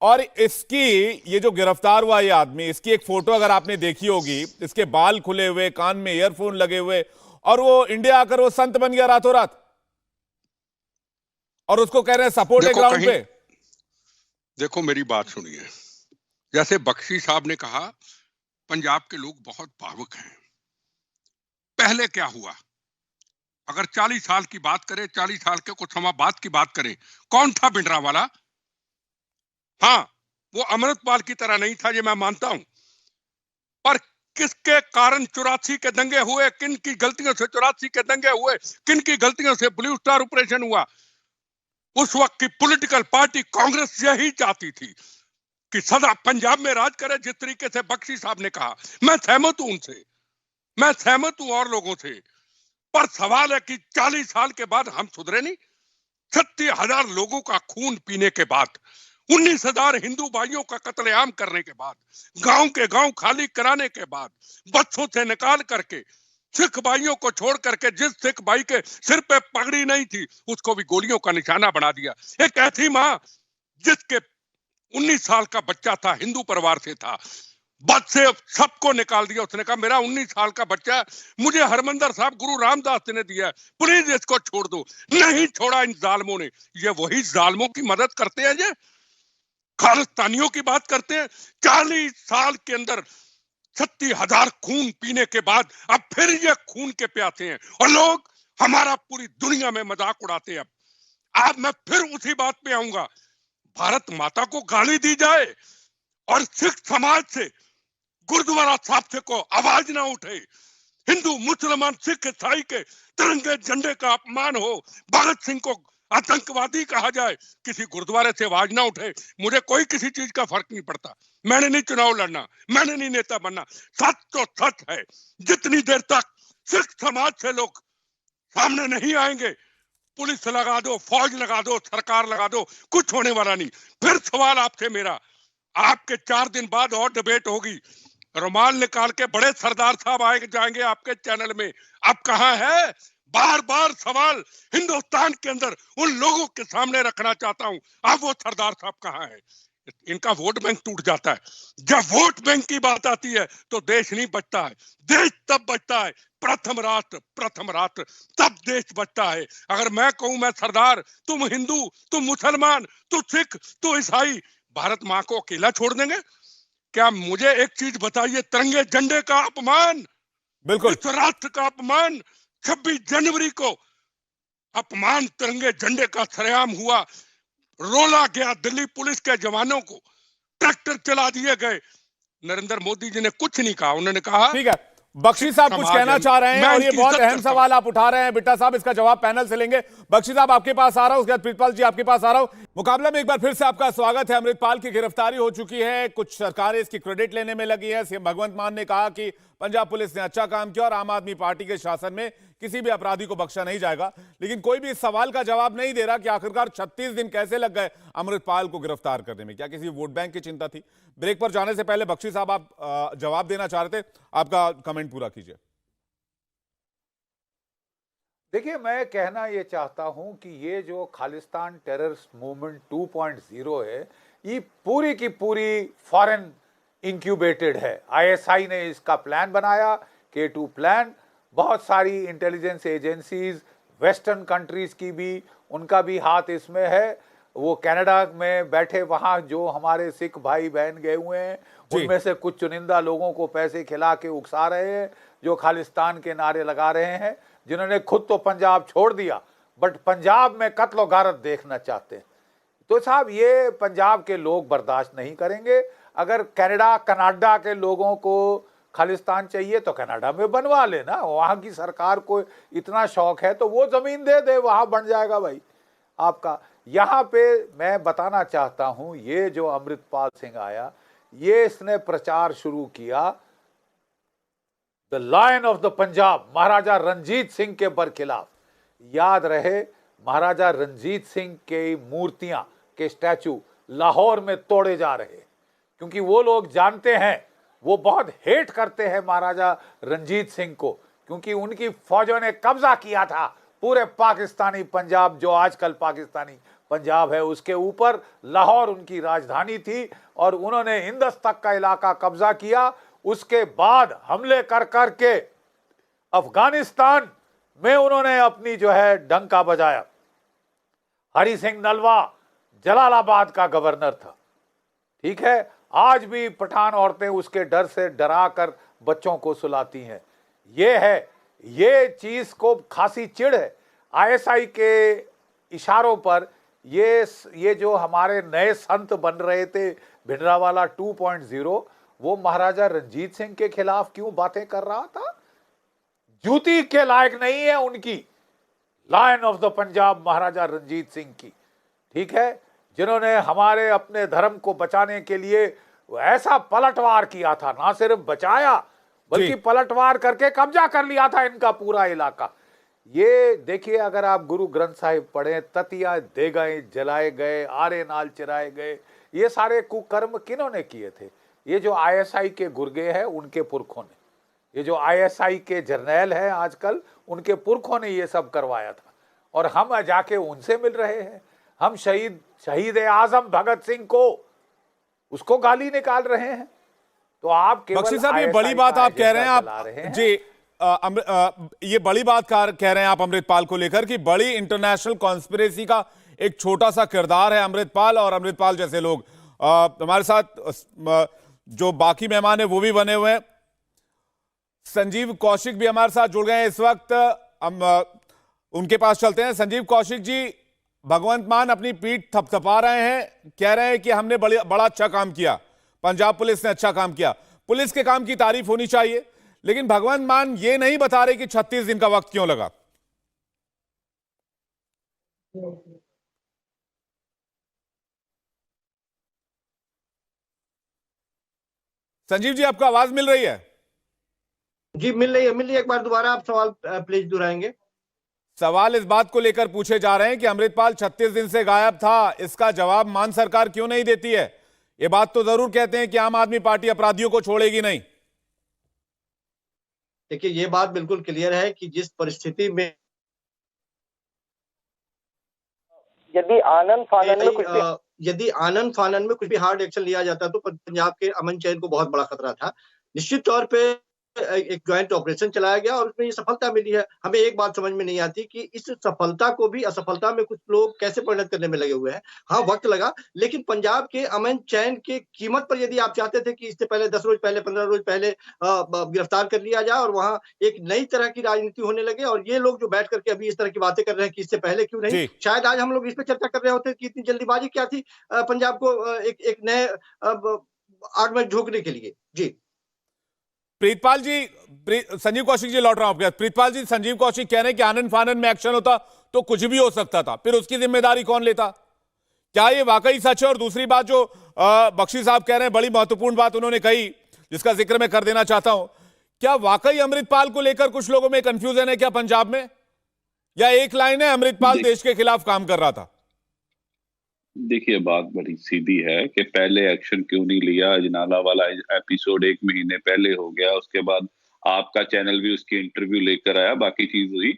और इसकी ये जो गिरफ्तार हुआ ये आदमी, इसकी एक फोटो अगर आपने देखी होगी, इसके बाल खुले हुए, कान में ईयरफोन लगे हुए, और वो इंडिया आकर वो संत बन गया रातों रात, और उसको कह रहे हैं सपोर्ट है ग्राउंड पे। देखो मेरी बात सुनिए, जैसे बख्शी साहब ने कहा पंजाब के लोग बहुत भावुक हैं। पहले क्या हुआ? अगर 40 साल की बात करें, 40 साल के कुछ समय बाद की बात करें, कौन था भिंडरावाला? हाँ, वो अमृतपाल की तरह नहीं था, ये मैं मानता हूं, पर किसके कारण 84 के दंगे हुए, किन की गलतियों से 84 के दंगे हुए, किन की गलतियों से ब्लू स्टार ऑपरेशन हुआ? उस वक्त की पॉलिटिकल पार्टी कांग्रेस यही चाहती थी कि सदा पंजाब में राज करे, जिस तरीके से बख्शी साहब ने कहा। मैं सहमत हूं उनसे, मैं सहमत हूं और लोगों से, पर सवाल है कि 40 साल के बाद हम सुधरे नहीं। 36,000 लोगों का खून पीने के बाद, 19,000 हिंदू भाइयों का कत्लेआम करने के बाद, गांव के गांव खाली कराने के बाद, बच्चों से निकाल करके, सिख भाइयों को छोड़ करके, जिस सिख भाई के सिर पे पगड़ी नहीं थी उसको भी गोलियों का निशाना बना दिया। एक ऐसी मां जिसके 19 साल का बच्चा था, हिंदू परिवार से था, बस से सबको निकाल दिया। उसने कहा मेरा 19 साल का बच्चा है, मुझे हरमंदर साहब गुरु रामदास जी ने दिया है, प्लीज इसको छोड़ दो। नहीं छोड़ा इन जालमों ने। ये वही जालमों की मदद करते हैं, ये खालिस्तानियों की बात करते हैं। 40 साल के अंदर 36,000 खून पीने के बाद अब फिर ये खून के प्यासे हैं और लोग हमारा पूरी दुनिया में मजाक उड़ाते हैं। अब मैं फिर उसी बात पे आऊंगा, भारत माता को गाली दी जाए और सिख समाज से, गुरुद्वारा साहब से को आवाज ना उठे, हिंदू मुसलमान सिख ईसाई के तिरंगे झंडे का अपमान हो, भगत सिंह को आतंकवादी कहा जाए, किसी गुरुद्वारे से आवाज ना उठे, मुझे कोई किसी चीज का फर्क नहीं पड़ता। मैंने नहीं चुनाव लड़ना, मैंने नहीं नेता बनना। सच तो सच है, जितनी देर तक सिख समाज से लोग सामने नहीं आएंगे, पुलिस लगा दो, फौज लगा दो, सरकार लगा दो, कुछ होने वाला नहीं। फिर सवाल आपसे मेरा, आपके 4 दिन बाद और डिबेट होगी, रुमाल निकाल के बड़े सरदार साहब आए जाएंगे आपके चैनल में। अब कहां है? बार बार सवाल हिंदुस्तान के अंदर उन लोगों के सामने रखना चाहता हूं, अब वो सरदार साहब कहां है? इनका वोट बैंक टूट जाता है। जब वोट बैंक की बात आती है तो देश नहीं बचता है। देश तब बचता है प्रथम राष्ट्र, तब देश बचता है। अगर मैं कहूं मैं सरदार, तुम हिंदू, तुम मुसलमान, तुम सिख, तुम ईसाई, भारत मां को अकेला छोड़ देंगे क्या? मुझे एक चीज बताइए, तिरंगे झंडे का अपमान, बिल्कुल इस राष्ट्र का अपमान, 26 जनवरी को अपमान तिरंगे झंडे का सरेआम हुआ, रोला गया दिल्ली पुलिस के जवानों को, ट्रैक्टर चला दिए गए। नरेंद्र मोदी जी ने कुछ नहीं कहा, उन्होंने कहा ठीक है। बख्शी साहब कुछ कहना चाह रहे हैं और ये बहुत अहम सवाल आप उठा रहे हैं। बिट्टा साहब इसका जवाब पैनल से लेंगे। बख्शी साहब आपके पास आ रहा हूं, उसके बाद प्रीतपाल जी आपके पास आ रहा हूं। मुकाबला में एक बार फिर से आपका स्वागत है। अमृतपाल की गिरफ्तारी हो चुकी है, कुछ सरकारें इसकी क्रेडिट लेने में लगी है। सीएम भगवंत मान ने कहा कि पंजाब पुलिस ने अच्छा काम किया और आम आदमी पार्टी के शासन में किसी भी अपराधी को बख्शा नहीं जाएगा, लेकिन कोई भी इस सवाल का जवाब नहीं दे रहा कि आखिरकार 36 दिन कैसे लग गए अमृतपाल को गिरफ्तार करने में। क्या किसी वोट बैंक की चिंता थी? ब्रेक पर जाने से पहले बख्शी साहब आप जवाब देना चाह रहे थे, आपका कमेंट पूरा कीजिए। देखिए, मैं कहना ये चाहता हूं कि ये जो खालिस्तान टेररिस्ट मूवमेंट 2.0 है, ये पूरी की पूरी फॉरेन इंक्यूबेटेड है। आईएसआई ने इसका प्लान बनाया, K2 प्लान। बहुत सारी इंटेलिजेंस एजेंसीज, वेस्टर्न कंट्रीज की भी, उनका भी हाथ इसमें है। वो कनाडा में बैठे वहाँ जो हमारे सिख भाई बहन गए हुए हैं, उनमें से कुछ चुनिंदा लोगों को पैसे खिला के उकसा रहे हैं, जो खालिस्तान के नारे लगा रहे हैं, जिन्होंने खुद तो पंजाब छोड़ दिया बट पंजाब में कत्ल गारत देखना चाहते हैं। तो साहब, ये पंजाब के लोग बर्दाश्त नहीं करेंगे। अगर कनाडा के लोगों को खालिस्तान चाहिए तो कनाडा में बनवा लेना, वहाँ की सरकार को इतना शौक है तो वो जमीन दे दे, वहाँ बन जाएगा भाई आपका। यहाँ पे मैं बताना चाहता हूँ, ये जो अमृतपाल सिंह आया, ये इसने प्रचार शुरू किया the lion of the Punjab, Maharaja Ranjit Singh के बरखिलाफ। याद रहे, महाराजा रंजीत सिंह के मूर्तियां के स्टैचू लाहौर में तोड़े जा रहे, क्योंकि वो लोग जानते हैं, वो बहुत हेट करते हैं महाराजा रंजीत सिंह को, क्योंकि उनकी फौजों ने कब्जा किया था पूरे पाकिस्तानी पंजाब, जो आजकल पाकिस्तानी पंजाब है, उसके ऊपर। लाहौर उनकी राजधानी थी और उन्होंने इंदस तक का इलाका कब्जा किया। उसके बाद हमले कर करके अफगानिस्तान में उन्होंने अपनी जो है डंका बजाया। हरि सिंह नलवा जलालाबाद का गवर्नर था, ठीक है। आज भी पठान औरतें उसके डर से डरा कर बच्चों को सुलाती हैं। ये है, ये चीज को खासी चिढ़ है। आईएसआई के इशारों पर ये जो हमारे नए संत बन रहे थे, भिंडरावाला 2.0, वो महाराजा रंजीत सिंह के खिलाफ क्यों बातें कर रहा था? जूती के लायक नहीं है उनकी lion of the Punjab Maharaja Ranjit Singh की, ठीक है, जिन्होंने हमारे अपने धर्म को बचाने के लिए ऐसा पलटवार किया था, ना सिर्फ बचाया बल्कि पलटवार करके कब्जा कर लिया था इनका पूरा इलाका। ये देखिए, अगर आप गुरु ग्रंथ साहिब पढ़ें, ततिया दे गए, जलाए गए, आरे नाल चिराए गए, ये सारे कुकर्म किन्होंने किए थे? ये जो आईएसआई के गुर्गे हैं उनके पुरखों ने, ये जो आईएसआई के जर्नैल हैं आजकल, उनके पुरखों ने ये सब करवाया था। और हम जाके उनसे मिल रहे हैं। हम शहीद आजम भगत सिंह को, उसको गाली निकाल रहे हैं। तो आप केवल बख्शी साहब, ये बड़ी बात आप कह रहे हैं, आप जी ये बड़ी बात कह रहे हैं आप अमृतपाल को लेकर कि बड़ी इंटरनेशनल कॉन्स्पिरेसी का एक छोटा सा किरदार है अमृतपाल, और अमृतपाल जैसे लोग। हमारे साथ जो बाकी मेहमान है वो भी बने हुए हैं। संजीव कौशिक भी हमारे साथ जुड़ गए हैं इस वक्त। हम उनके पास चलते हैं। संजीव कौशिक जी, भगवंत मान अपनी पीठ थपथपा रहे हैं, कह रहे हैं कि हमने बड़ा अच्छा काम किया, पंजाब पुलिस ने अच्छा काम किया, पुलिस के काम की तारीफ होनी चाहिए। लेकिन भगवंत मान ये नहीं बता रहे कि 36 दिन का वक्त क्यों लगा। संजीव जी, आपको आवाज मिल रही है? जी मिल रही है। एक बार दोबारा आप सवाल प्लीज दोहराएंगे। सवाल इस बात को लेकर पूछे जा रहे हैं कि अमृतपाल 36 दिन से गायब था, इसका जवाब मान सरकार क्यों नहीं देती है? ये बात तो जरूर कहते हैं कि आम आदमी पार्टी अपराधियों को छोड़ेगी नहीं। देखिए, ये बात बिल्कुल क्लियर है कि जिस परिस्थिति में यदि आनन फानन में कुछ भी हार्ड एक्शन लिया जाता तो पंजाब के अमन चैन को बहुत बड़ा खतरा था। निश्चित तौर पे एक ज्वाइंट ऑपरेशन चलाया गया और उसमें ये सफलता मिली है। हमें एक बात समझ में नहीं आती कि इस सफलता को भी असफलता में कुछ लोग कैसे परिणत करने में लगे हुए हैं। हाँ, वक्त लगा, लेकिन पंजाब के अमन चैन के कीमत पर यदि आप चाहते थे कि इससे पहले 10 रोज पहले, 15 रोज पहले गिरफ्तार कर लिया जाए और वहां एक नई तरह की राजनीति होने लगे, और ये लोग जो बैठ करके अभी इस तरह की बातें कर रहे हैं कि इससे पहले क्यों नहीं, शायद आज हम लोग इस पर चर्चा कर रहे होते कि इतनी जल्दीबाजी क्या थी पंजाब को एक नए आग में झोंकने के लिए। जी प्रीतपाल जी, संजीव कौशिक जी लौट रहा हूं आपके पास। प्रीतपाल जी, संजीव कौशिक कह रहे हैं कि आनन फानन में एक्शन होता तो कुछ भी हो सकता था, फिर उसकी जिम्मेदारी कौन लेता? क्या ये वाकई सच है? और दूसरी बात जो बख्शी साहब कह रहे हैं, बड़ी महत्वपूर्ण बात उन्होंने कही, जिसका जिक्र मैं कर देना चाहता हूं, क्या वाकई अमृतपाल को लेकर कुछ लोगों में कंफ्यूजन है क्या पंजाब में, या एक लाइन है अमृतपाल देश के खिलाफ काम कर रहा था? देखिए, बात बड़ी सीधी है कि पहले एक्शन क्यों नहीं लिया। अजनाला वाला एपिसोड 1 महीने पहले हो गया, उसके बाद आपका चैनल भी उसकी इंटरव्यू लेकर आया, बाकी चीज हुई।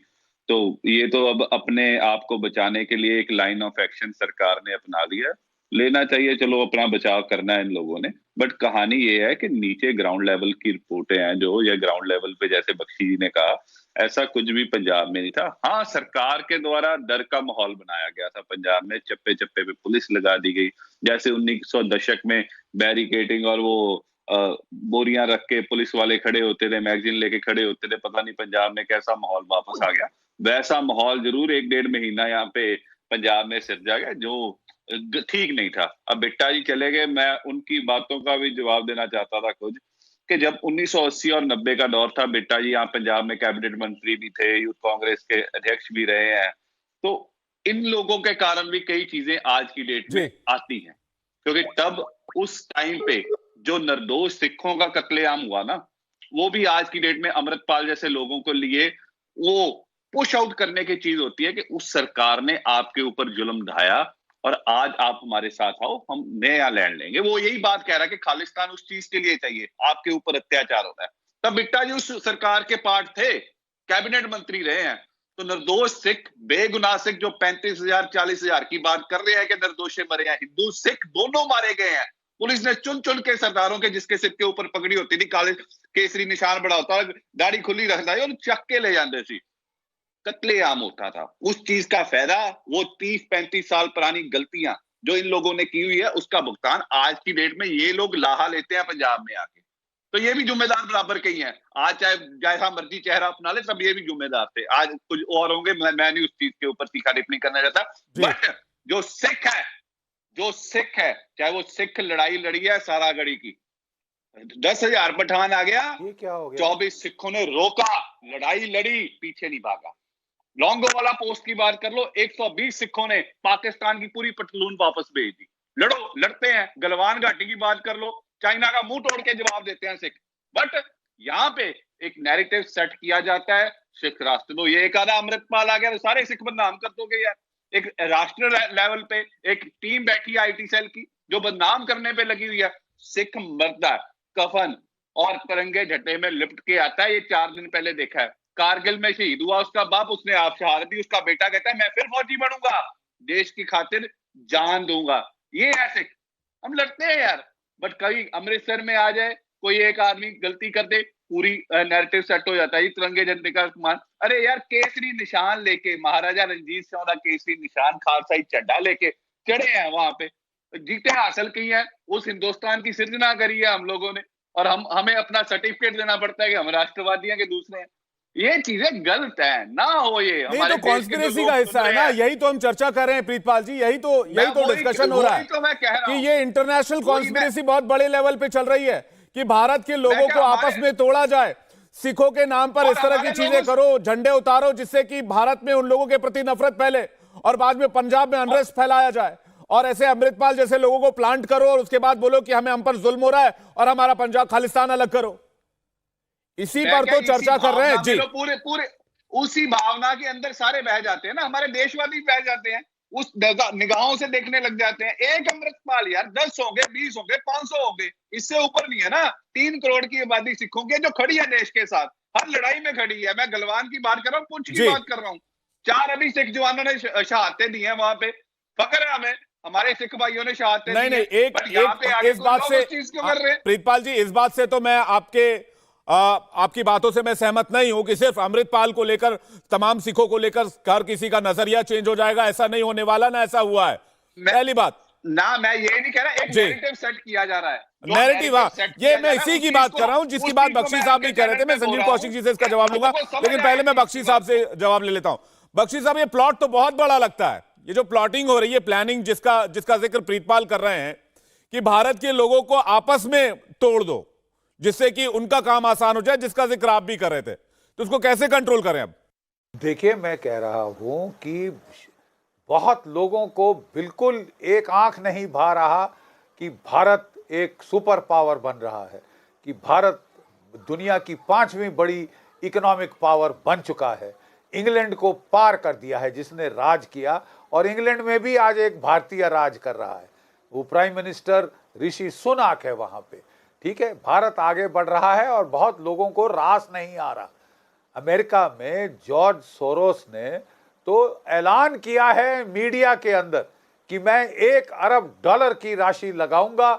तो ये तो अब अपने आप को बचाने के लिए एक लाइन ऑफ एक्शन सरकार ने अपना लिया। लेना चाहिए, चलो अपना बचाव करना है इन लोगों ने, बट कहानी ये है कि नीचे ग्राउंड लेवल की रिपोर्टें हैं जो, या ग्राउंड लेवल पे जैसे बख्शी जी ने कहा, ऐसा कुछ भी पंजाब में नहीं था। हाँ, सरकार के द्वारा डर का माहौल बनाया गया था पंजाब में, चप्पे चप्पे पे पुलिस लगा दी गई, जैसे 1900 दशक में बैरिकेडिंग और वो बोरियां रख के पुलिस वाले खड़े होते थे, मैगजीन लेके खड़े होते थे। पता नहीं पंजाब में कैसा माहौल वापस आ गया। वैसा माहौल जरूर 1-1.5 महीना यहाँ पे पंजाब में सिरजा गया, जो ठीक नहीं था। अब बिट्टा जी चले गए, मैं उनकी बातों का भी जवाब देना चाहता था खुद, कि जब 1980 और 90 का दौर था, बिट्टा जी यहाँ पंजाब में कैबिनेट मंत्री भी थे, यूथ कांग्रेस के अध्यक्ष भी रहे हैं, तो इन लोगों के कारण भी कई चीजें आज की डेट में आती हैं, क्योंकि तब उस टाइम पे जो निर्दोष सिखों का कत्लेआम हुआ ना, वो भी आज की डेट में अमृतपाल जैसे लोगों को लिए वो पुश आउट करने की चीज होती है कि उस सरकार ने आपके ऊपर जुल्म ढाया और आज आप हमारे साथ आओ, हम नया लैंड लेंगे। वो यही बात कह रहा है कि खालिस्तान उस चीज के लिए चाहिए, आपके ऊपर अत्याचार होता है। तब बिट्टा जी उस सरकार के पार्ट थे, कैबिनेट मंत्री रहे हैं, तो निर्दोष सिख, बेगुनाह सिख जो 35,000 40,000 की बात कर रहे हैं कि निर्दोष मरे हैं, हिंदू सिख दोनों मारे गए हैं। पुलिस ने चुन चुन के सरदारों के, जिसके सिर के ऊपर पगड़ी होती थी, काले केसरी निशान बड़ा होता, दाढ़ी खुली रखता है और चक के ले जाते थे, कत्लेआम होता था। उस चीज का फायदा, वो 30-35 साल पुरानी गलतियां जो इन लोगों ने की हुई है, उसका भुगतान आज की डेट में ये लोग लाहा लेते हैं पंजाब में आके। तो ये भी जिम्मेदार बराबर के ही हैं। आज चाहे जैसा मर्जी चेहरा अपना ले, सब ये भी जिम्मेदार थे। आज कुछ और होंगे, मैं नहीं उस चीज के ऊपर तीखा टिप्पणी करना चाहता, बट जो सिख है, चाहे वो सिख लड़ाई लड़ी है सारा गढ़ी की, 10,000 पठान आ गया, ये क्या हो गया? 24 सिखों ने रोका, लड़ाई लड़ी, पीछे नहीं भागा। लॉन्गो वाला पोस्ट की बात कर लो, 120 सिखों ने पाकिस्तान की पूरी पटलून वापस भेज दी। लड़ो, लड़ते हैं। गलवान घाटी की बात कर लो, चाइना का मुंह तोड़ के जवाब देते हैं सिख। बट यहाँ पे एक नैरेटिव सेट किया जाता है, सिख रास्ते दो। ये एक आधा अमृतपाल आ गया तो सारे सिख बदनाम कर दोगे यार। एक राष्ट्र लेवल पे एक टीम बैठी है आईटी सेल की जो बदनाम करने पे लगी हुई है। सिख मर्दा कफन और तिरंगे झंडे में लिपट के आता है। ये 4 दिन पहले देखा है, कारगिल में शहीद हुआ उसका बाप, उसने आप शहादत दी। उसका बेटा कहता है मैं फिर फौजी बनूंगा, देश की खातिर जान दूंगा। ये है सिख। हम लड़ते हैं यार, बट कभी अमृतसर में आ जाए कोई एक आदमी गलती कर दे, पूरी नैरेटिव सेट हो जाता है। ये तिरंगे झंडे का अपमान। अरे यार केसरी निशान लेके, महाराजा रणजीत सिंह का केसरी निशान खालसाई झंडा लेके चढ़े हैं वहां पे, जीतें हासिल की हैं, उस हिंदुस्तान की सृजना करी है हम लोगों ने, और हमें अपना सर्टिफिकेट देना पड़ता है कि हम राष्ट्रवादी हैं कि दूसरे हैं। ये चीजें गलत है, ना हो ये। नहीं तो कॉन्स्पिरेसी का हिस्सा है ना, यही तो हम चर्चा कर रहे हैं प्रीतपाल जी, यही तो डिस्कशन हो रहा है तो मैं कह रहा कि ये इंटरनेशनल कॉन्स्पिरेसी बहुत बड़े लेवल पे चल रही है कि भारत के लोगों को आपस में तोड़ा जाए, सिखों के नाम पर इस तरह की चीजें करो, झंडे उतारो जिससे कि भारत में उन लोगों के प्रति नफरत फैले और बाद में पंजाब में अनरेस्ट फैलाया जाए, और ऐसे अमृतपाल जैसे लोगों को प्लांट करो और उसके बाद बोलो कि हम पर जुल्म हो रहा है और हमारा पंजाब खालिस्तान अलग करो। इसी पर तो चर्चा कर रहे हैं जी। पूरे उसी भावना के अंदर सारे बह जाते हैं ना, हमारे देशवादी बह जाते हैं, उस निगाहों से देखने लग जाते हैं। एक अमृतपाल यार 10 होंगे, 20 होंगे, 500 होंगे, इससे ऊपर नहीं है ना। 3 करोड़ की आबादी सिखों की जो खड़ी है देश के साथ, हर लड़ाई में खड़ी है। मैं गलवान की बात कर रहा हूँ, पुंछ की बात कर रहा हूँ। 4 अभी सिख जवानों ने शहादतें दी हैं वहां पे, फख्र है हमें, हमारे सिख भाइयों ने शहादतें दी हैं। नहीं एक इस बात से प्रीतपाल जी, इस बात से तो मैं आपकी बातों से मैं सहमत नहीं हूं कि सिर्फ अमृतपाल को लेकर, तमाम सिखों को लेकर हर किसी का नजरिया चेंज हो जाएगा, ऐसा नहीं होने वाला, ना ऐसा हुआ है। पहली बात ना, मैं ये नहीं कह रहा, एक नैरेटिव सेट किया जा रहा है, नैरेटिव। ये मैं इसी की बात कर रहा हूं जिसकी बात बख्शी साहब भी कह रहे थे। मैं संजीव कौशिक जी से इसका जवाब लूंगा, लेकिन पहले मैं बख्शी साहब से जवाब ले लेता हूं। बख्शी साहब, ये प्लॉट तो बहुत बड़ा लगता है, ये जो प्लॉटिंग हो रही है, प्लानिंग जिसका जिक्र प्रीतपाल कर रहे हैं कि भारत के लोगों को आपस में तोड़ दो जिससे कि उनका काम आसान हो जाए, जिसका जिक्र आप भी कर रहे थे, तो उसको कैसे कंट्रोल करें अब? देखिए, मैं कह रहा हूं कि बहुत लोगों को बिल्कुल एक आंख नहीं भा रहा कि भारत एक सुपर पावर बन रहा है, कि भारत दुनिया की 5वीं बड़ी इकोनॉमिक पावर बन चुका है, इंग्लैंड को पार कर दिया है जिसने राज किया, और इंग्लैंड में भी आज एक भारतीय राज कर रहा है। वो प्राइम मिनिस्टर ऋषि सुनाक है वहां पे। ठीक है, भारत आगे बढ़ रहा है और बहुत लोगों को रास नहीं आ रहा। अमेरिका में जॉर्ज सोरोस ने तो ऐलान किया है मीडिया के अंदर कि मैं $1 अरब की राशि लगाऊंगा,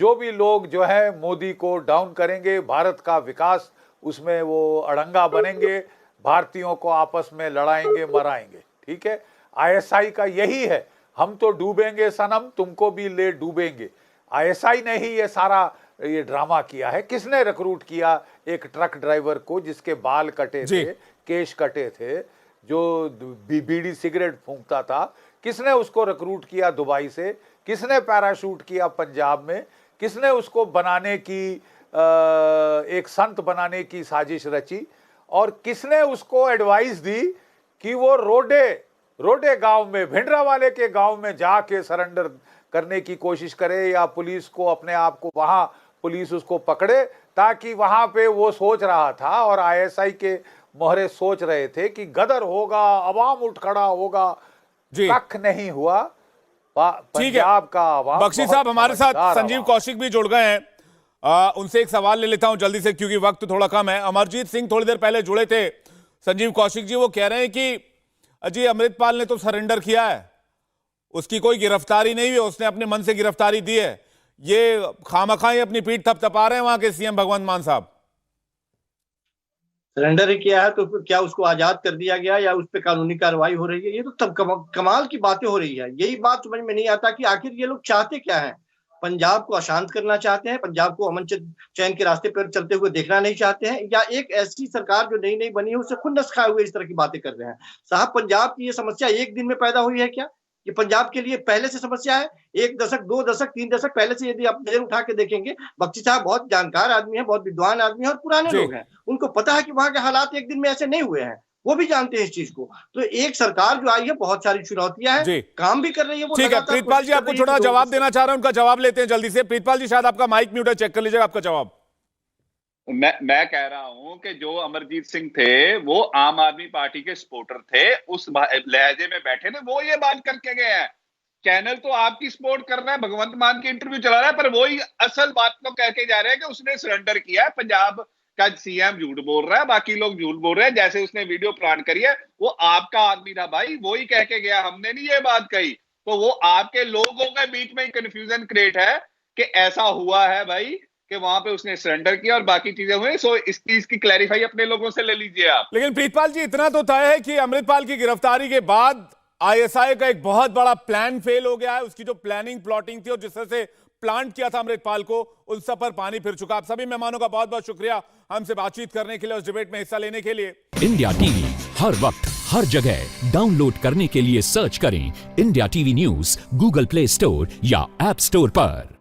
जो भी लोग जो है मोदी को डाउन करेंगे, भारत का विकास उसमें वो अड़ंगा बनेंगे, भारतीयों को आपस में लड़ाएंगे, मराएंगे। ठीक है, आईएसआई का यही है, हम तो डूबेंगे सनम, तुमको भी ले डूबेंगे। आईएसआई ने ही ये सारा ये ड्रामा किया है। किसने रिक्रूट किया एक ट्रक ड्राइवर को जिसके बाल कटे थे, केश कटे थे, जो बीड़ी सिगरेट फूंकता था? किसने उसको रिक्रूट किया दुबई से? किसने पैराशूट किया पंजाब में? किसने उसको बनाने की एक संत बनाने की साजिश रची? और किसने उसको एडवाइस दी कि वो रोडे गांव में, भिंडरावाले के गांव में जाके सरेंडर करने की कोशिश करे, या पुलिस को अपने आप को वहां पुलिस उसको पकड़े, ताकि वहां पे वो सोच रहा था और आईएसआई के मोहरे सोच रहे थे कि गदर होगा, अवाम उठ खड़ा होगा। कख नहीं हुआ। पंजाब का अवाम। बख्शी साहब हमारे साथ संजीव कौशिक भी जुड़ गए हैं, उनसे एक सवाल ले लेता हूं जल्दी से क्योंकि वक्त थोड़ा कम है। अमरजीत सिंह थोड़ी देर पहले जुड़े थे संजीव कौशिक जी, वो कह रहे हैं कि अजी अमृतपाल ने तो सरेंडर किया है, उसकी कोई गिरफ्तारी नहीं हुई, उसने अपने मन से गिरफ्तारी दी है, ये खामखाई अपनी पीठ थपथपा रहे हैं वहां के सीएम भगवंत मान साहब। सरेंडर ही किया है तो क्या उसको आजाद कर दिया गया या उस पर कानूनी कार्रवाई हो रही है? ये तो तब कमाल की बातें हो रही है। यही बात समझ में नहीं आता कि आखिर ये लोग चाहते क्या है। पंजाब को अशांत करना चाहते हैं, पंजाब को अमन चैन के रास्ते पर चलते हुए देखना नहीं चाहते हैं, या एक ऐसी सरकार जो नई बनी है उसे खुन्नस खाए हुए इस तरह की बातें कर रहे हैं? साहब, पंजाब की ये समस्या एक दिन में पैदा हुई है क्या? ये पंजाब के लिए पहले से समस्या है। 1 दशक, 2 दशक, 3 दशक पहले से यदि आप नजर उठा के देखेंगे, बख्शी साहब बहुत जानकार आदमी है, बहुत विद्वान आदमी है और पुराने लोग हैं, उनको पता है कि वहां के हालात एक दिन में ऐसे नहीं हुए हैं, वो भी जानते हैं इस चीज को। तो एक सरकार जो आई है, बहुत सारी चुनौतियां हैं, काम भी कर रही है वो। ठीक है, प्रीतपाल जी आपको छोटा जवाब देना चाह रहा हूं, उनका जवाब लेते हैं जल्दी से। प्रीतपाल जी शायद आपका माइक म्यूट है, चेक कर लीजिएगा आपका जवाब। मैं कह रहा हूं कि जो अमरजीत सिंह थे वो आम आदमी पार्टी के सपोर्टर थे, उस लहजे में बैठे थे, वो ये बात करके गए हैं। चैनल तो आपकी सपोर्ट कर रहा है, भगवंत मान की इंटरव्यू चला रहा है, पर वही असल बात को कह के जा रहे हैं कि उसने सरेंडर किया है। पंजाब का सीएम झूठ बोल रहा है, बाकी लोग झूठ बोल रहे हैं। जैसे उसने वीडियो प्लान करी है, वो आपका आदमी था भाई, वो ही कह के गया, हमने नहीं ये बात कही। तो वो आपके लोगों के बीच में कंफ्यूजन क्रिएट है कि ऐसा हुआ है भाई कि वहां पे उसने सरेंडर किया और बाकी चीजें हुई। सो इसकी क्लैरिफाई अपने लोगों से ले लीजिए आप। लेकिन प्रीतपाल जी, इतना तो तय है कि अमृतपाल की गिरफ्तारी के बाद आईएसआई का एक बहुत बड़ा प्लान फेल हो गया है। उसकी जो प्लानिंग प्लॉटिंग थी और जिस तरह से प्लांट किया था अमृतपाल को, उन सब पर पानी फिर चुका। आप सभी मेहमानों का बहुत बहुत शुक्रिया हमसे बातचीत करने के लिए, उस डिबेट में हिस्सा लेने के लिए। इंडिया टीवी हर वक्त हर जगह डाउनलोड करने के लिए सर्च करें India TV news Google play store या ऐप स्टोर पर।